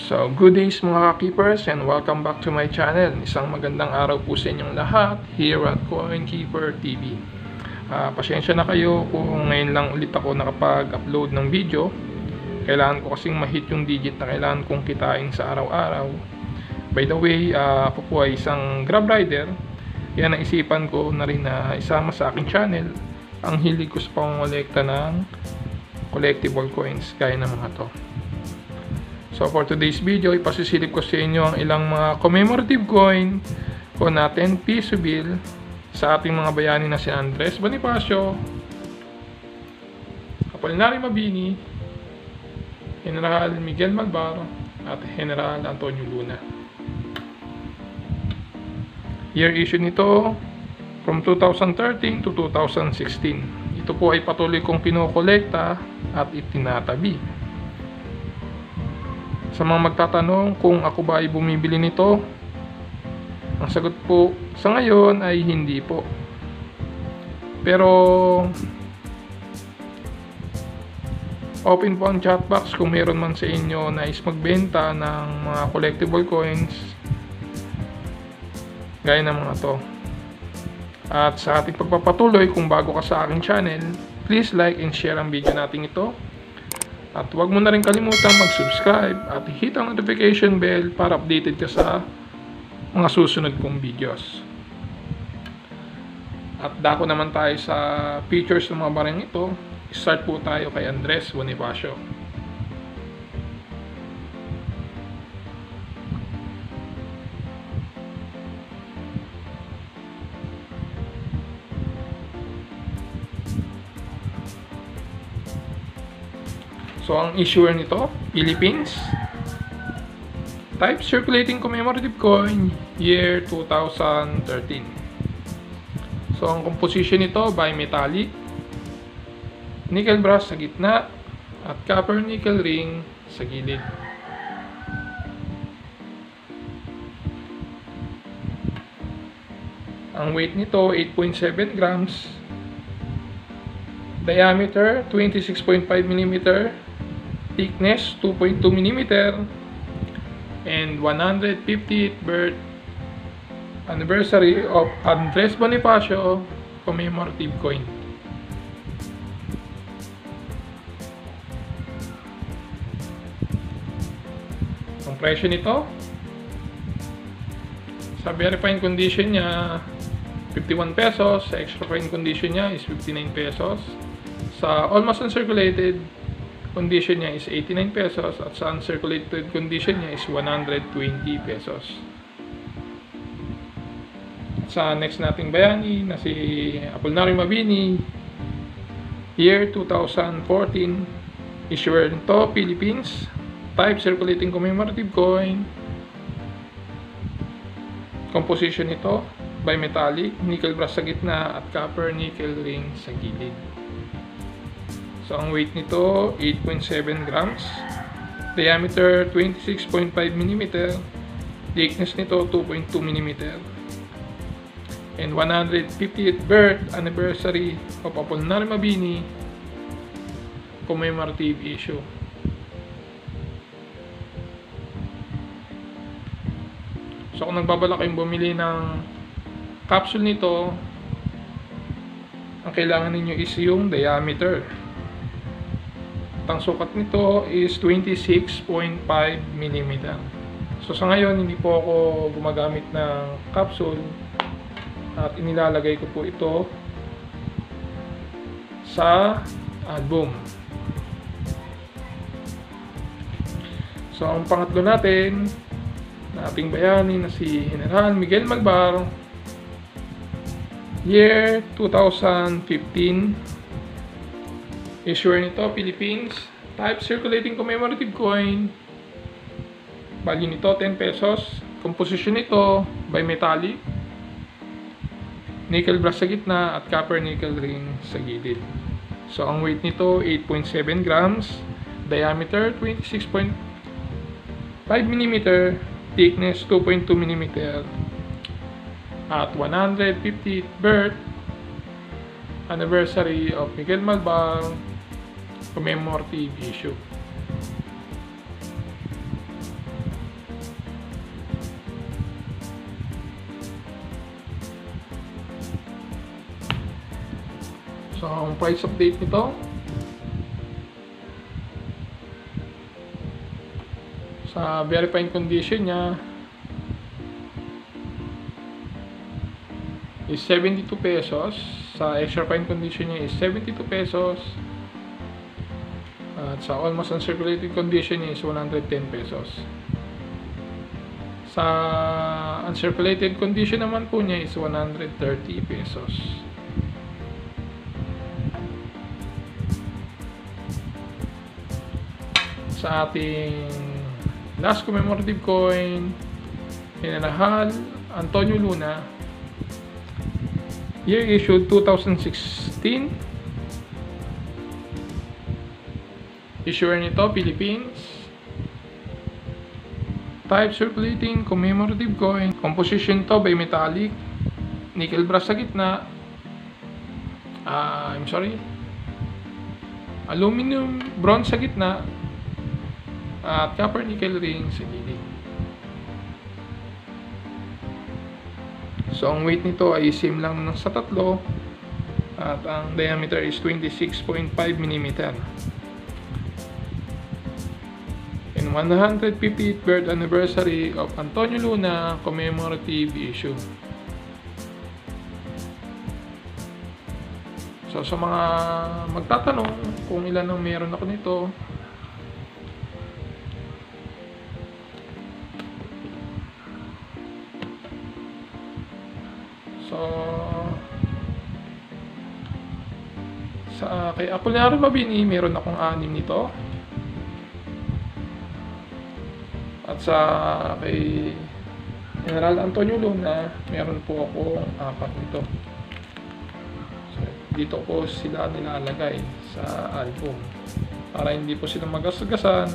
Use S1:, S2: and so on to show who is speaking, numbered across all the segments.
S1: So, good days mga ka-keepers and welcome back to my channel. Isang magandang araw po sa inyong lahat here at CoinKeeper TV. Pasensya na kayo kung ngayon lang ulit ako nakapag-upload ng video. Kailangan ko kasing ma-hit yung digit na kailangan kong kitain sa araw-araw. By the way, ako po ay isang Grab rider. Kaya naisipan ko na rin na isama sa aking channel ang hilig ko sa pangongolekta ng collectible coins gaya ng mga to. So for today's video, ipasisilip ko sa inyo ang ilang mga commemorative coin o natin piso bill sa ating mga bayani na si Andres Bonifacio, Apolinario Mabini, General Miguel Malvar at General Antonio Luna. Year issue nito from 2013 to 2016. Ito po ay patuloy kong kinokolekta at itinatabi. Sa mga magtatanong kung ako ba ay bumibili nito, ang sagot po sa ngayon ay hindi po. Pero open po ang chat box kung meron man sa inyo nais magbenta ng mga collectible coins gaya ng mga to. At sa ating pagpapatuloy, kung bago ka sa aking channel, please like and share ang video natin ito. At huwag mo na rin kalimutan mag-subscribe at hit ang notification bell para updated ka sa mga susunod kong videos. At dako naman tayo sa features ng mga barang ito. Start po tayo kay Andres Bonifacio. So, ang issuer nito, Philippines. Type circulating commemorative coin, year 2013. So, ang composition nito, bimetallic, nickel brass sa gitna, at copper nickel ring sa gilid. Ang weight nito, 8.7 grams. Diameter, 26.5 mm. Thickness 2.2 mm and 150th birth anniversary of Andres Bonifacio commemorative coin. Ang presyo nito sa very fine condition niya 51 pesos, sa extra fine condition niya is 59 pesos, sa almost uncirculated condition niya is 89 pesos at sa uncirculated condition niya is 120 pesos. At sa next nating bayani na si Apolinario Mabini, year 2014, issuer nito Philippines, type circulating commemorative coin. Composition nito bimetallic, nickel brass sa gitna at copper nickel ring sa gilid. So, ang weight nito, 8.7 grams. Diameter, 26.5 mm. Thickness nito, 2.2 mm. And 150th birth anniversary of Apolinario Mabini commemorative issue. So, kung nagbabala kayong bumili ng capsule nito, ang kailangan ninyo is yung diameter. Ang sukat nito is 26.5 mm. So sa ngayon hindi po ako gumagamit ng capsule at inilalagay ko po ito sa album. So ang pangatlo natin na ating bayani na si General Miguel Malvar, year 2015. Issuer nito, Philippines. Type circulating commemorative coin. Value nito, 10 pesos. Composition nito, bimetallic. Nickel brass sa gitna at copper nickel ring sa gilid. So, ang weight nito, 8.7 grams. Diameter, 26.5 mm. Thickness, 2.2 mm. At 150th birth anniversary of Miguel Malvar commemorative issue. So, ang price update nito sa verifying condition niya is 72 pesos. Sa extra fine condition niya is 72 pesos. At sa almost uncirculated condition niya is 110 pesos. Sa uncirculated condition naman po niya is 130 pesos. Sa ating last commemorative coin, General Antonio Luna, year issued 2016, issuer nito Philippines, type circulating commemorative coin, composition to by metallic, nickel brass sa gitna, aluminum bronze sa gitna, at copper nickel ring sa gilid. So ang weight nito ay same lang sa tatlo, at ang diameter is 26.5 mm. In 150th birth anniversary of Antonio Luna commemorative issue. So sa mga magtatanong kung ilan ang meron ako nito, kay Apolinario Mabini, meron akong 6 nito. At sa kay General Antonio Luna, meron po akong 4 nito. So, dito po sila nilalagay sa album para hindi po sila magasgasan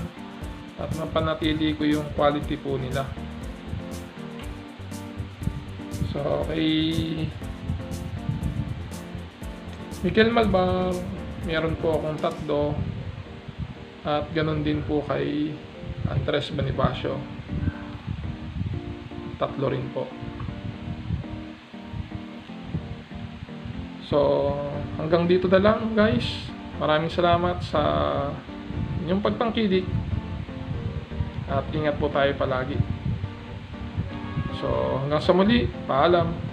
S1: at mapanatili ko yung quality po nila. So, kay Miguel Malbar, meron po akong 3, at ganun din po kay Andres Bonifacio, 3 rin po. So hanggang dito na lang guys, maraming salamat sa inyong pagtangkilik at ingat po tayo palagi. So hanggang sa muli, paalam.